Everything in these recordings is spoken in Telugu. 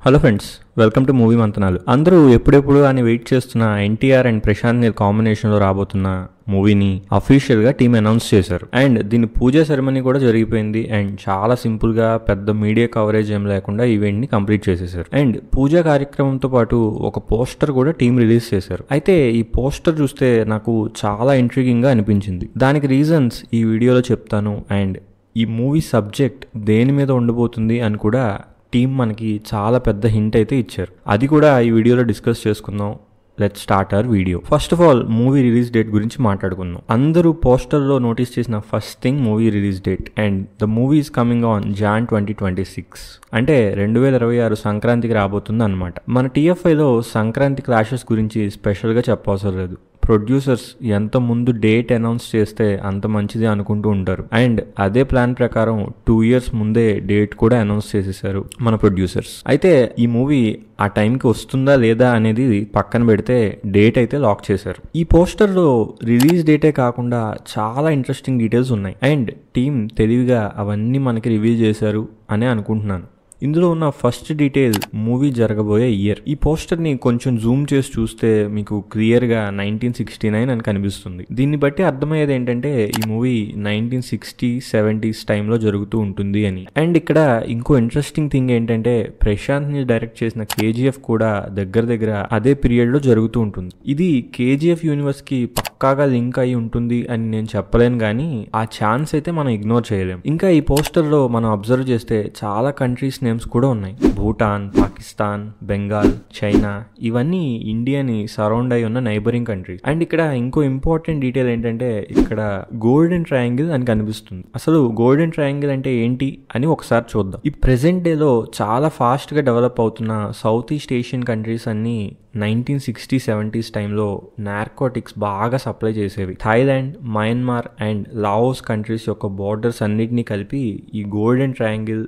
Hello friends, welcome to movie మంతనాలు. అందరూ ఎప్పుడెప్పుడు అని వెయిట్ చేస్తున్న ఎన్టీఆర్ అండ్ ప్రశాంత్ నీల్ కాంబినేషన్లో రాబోతున్న మూవీని అఫీషియల్గా టీమ్ అనౌన్స్ చేశారు. అండ్ దీని పూజా సెరమనీ కూడా జరిగిపోయింది. అండ్ చాలా సింపుల్గా పెద్ద మీడియా కవరేజ్ ఏం లేకుండా ఈవెంట్ని కంప్లీట్ చేసేసారు. అండ్ పూజా కార్యక్రమంతో పాటు ఒక పోస్టర్ కూడా టీం రిలీజ్ చేశారు. అయితే ఈ పోస్టర్ చూస్తే నాకు చాలా ఇంట్రిగింగ్గా అనిపించింది. దానికి రీజన్స్ ఈ వీడియోలో చెప్తాను. అండ్ ఈ మూవీ సబ్జెక్ట్ దేని మీద ఉండబోతుంది అని కూడా టీం మనకి చాలా పెద్ద హింట్ అయితే ఇచ్చారు. అది కూడా ఈ వీడియోలో డిస్కస్ చేసుకుందాం. Let's start our video. First of all movie release date గురించి మాట్లాడుకుందాం. అందరూ పోస్టర్లో నోటీస్ చేసిన first thing movie release date. And the movie is coming on Jan 2026. అంటే 2026 సంక్రాంతికి రాబోతుంది అనమాట. మన TFIలో సంక్రాంతి క్లాషెస్ గురించి స్పెషల్గా చెప్పవసరం లేదు. ప్రొడ్యూసర్స్ ఎంత ముందు డేట్ అనౌన్స్ చేస్తే అంత మంచిది అనుకుంటూ ఉంటారు. అండ్ అదే ప్లాన్ ప్రకారం 2 years ముందే డేట్ కూడా అనౌన్స్ చేసేసారు మన ప్రొడ్యూసర్స్. అయితే ఈ మూవీ ఆ టైంకి వస్తుందా లేదా అనేది పక్కన పెడితే డేట్ అయితే లాక్ చేశారు. ఈ పోస్టర్లో రిలీజ్ డేటే కాకుండా చాలా ఇంట్రెస్టింగ్ డీటెయిల్స్ ఉన్నాయి. అండ్ టీం తెలివిగా అవన్నీ మనకి రివీల్ చేశారు అనే అనుకుంటున్నాను. ఇందులో ఉన్న ఫస్ట్ డీటెయిల్ మూవీ జరగబోయే ఇయర్. ఈ పోస్టర్ని కొంచెం జూమ్ చేసి చూస్తే మీకు క్లియర్గా 1969 అని కనిపిస్తుంది. దీన్ని బట్టి అర్థమయ్యేది ఏంటంటే ఈ మూవీ 1960-70s టైంలో జరుగుతూ ఉంటుంది అని. అండ్ ఇక్కడ ఇంకో ఇంట్రెస్టింగ్ థింగ్ ఏంటంటే ప్రశాంత్ నీల్ డైరెక్ట్ చేసిన KGF కూడా దగ్గర అదే పీరియడ్లో జరుగుతూ ఉంటుంది. ఇది KGF యూనివర్స్కి పక్కాగా లింక్ అయి ఉంటుంది అని నేను చెప్పలేను, కానీ ఆ ఛాన్స్ అయితే మనం ఇగ్నోర్ చేయలేం. ఇంకా ఈ పోస్టర్లో మనం అబ్జర్వ్ చేస్తే చాలా కంట్రీస్ నేమ్స్ కూడా ఉన్నాయి. భూటాన్, పాకిస్తాన్, బెంగాల్, చైనా, ఇవన్నీ ఇండియాని సరౌండ్ అయి ఉన్న నైబరింగ్ కంట్రీస్. అండ్ ఇక్కడ ఇంకో ఇంపార్టెంట్ డీటెయిల్ ఏంటంటే ఇక్కడ గోల్డెన్ ట్రయాంగిల్ అని కనిపిస్తుంది. అసలు గోల్డెన్ ట్రయాంగిల్ అంటే ఏంటి అని ఒకసారి చూద్దాం. ఈ ప్రెసెంట్ డేలో చాలా ఫాస్ట్ గా డెవలప్ అవుతున్న సౌత్ ఈస్ట్ ఏషియన్ కంట్రీస్ అన్ని 1960-70s టైంలో నార్కోటిక్స్ బాగా సప్లై చేసేవి. Thailand, Myanmar and Laos countries యొక్క బోర్డర్స్ అన్నిటినీ కలిపి ఈ golden triangle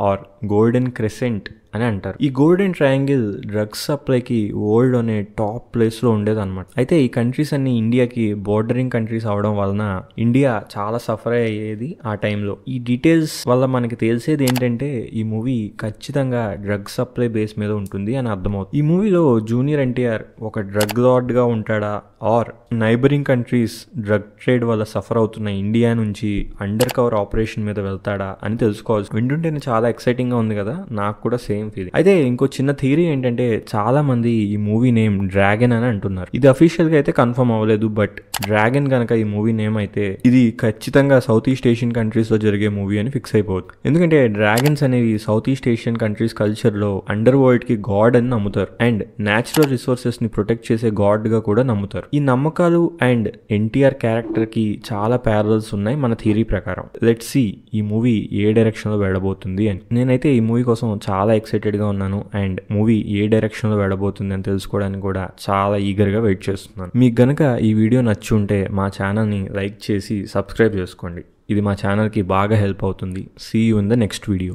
or golden crescent అని అంటారు. ఈ గోల్డెన్ ట్రయాంగిల్ డ్రగ్స్ సప్లైకి వరల్డ్ అనే టాప్ ప్లేస్లో ఉండేది అనమాట. అయితే ఈ కంట్రీస్ అన్ని ఇండియాకి బోర్డరింగ్ కంట్రీస్ అవడం వలన ఇండియా చాలా సఫర్ అయ్యేది ఆ టైంలో. ఈ డీటెయిల్స్ వల్ల మనకి తెలిసేది ఏంటంటే ఈ మూవీ ఖచ్చితంగా డ్రగ్ సప్లై బేస్ మీద ఉంటుంది అని అర్థమవుతుంది. ఈ మూవీలో జూనియర్ ఎన్టీఆర్ ఒక డ్రగ్ లార్డ్ గా ఉంటాడా or neighbouring countries drug trade వల్ల సఫర్ అవుతున్న ఇండియా నుంచి అండర్ కవర్ ఆపరేషన్ మీద వెళ్తాడా అని తెలుసుకోవాల్సి. వింటుంటేనే చాలా ఎక్సైటింగ్ గా ఉంది కదా, నాకు కూడా సేమ్ ఫీలింగ్. అయితే ఇంకో చిన్న థియరీ ఏంటంటే చాలా మంది ఈ మూవీ నేమ్ డ్రాగన్ అని అంటున్నారు. ఇది అఫీషియల్ గా అయితే కన్ఫర్మ్ అవ్వలేదు, బట్ డ్రాగన్ కనుక ఈ మూవీ నేమ్ అయితే ఇది ఖచ్చితంగా సౌత్ ఈస్ట్ ఏషియన్ కంట్రీస్ లో జరిగే మూవీ అని ఫిక్స్ అయిపోతుంది. ఎందుకంటే డ్రాగన్స్ అనేవి south east Asian countries culture లో అండర్ వరల్డ్ కి గాడ్ అని నమ్ముతారు. అండ్ నేచురల్ రిసోర్సెస్ ని ప్రొటెక్ట్ చేసే గాడ్ గా కూడా నమ్ముతారు. ఈ నమ్మకాలు అండ్ ఎన్టీఆర్ క్యారెక్టర్ కి చాలా ప్యారల్స్ ఉన్నాయి మన థియరీ ప్రకారం. లెట్స్ సీ ఈ మూవీ ఏ డైరెక్షన్ లో వెళ్ళబోతుంది అని. నేనైతే ఈ మూవీ కోసం చాలా ఎక్సైటెడ్ గా ఉన్నాను. అండ్ మూవీ ఏ డైరెక్షన్ లో వెళ్ళబోతుంది అని తెలుసుకోవడానికి కూడా చాలా ఈగర్ గా వెయిట్ చేస్తున్నాను. మీకు గనక ఈ వీడియో నచ్చి ఉంటే మా ఛానల్ ని లైక్ చేసి సబ్స్క్రైబ్ చేసుకోండి. ఇది మా ఛానల్ కి బాగా హెల్ప్ అవుతుంది. See you in the next video.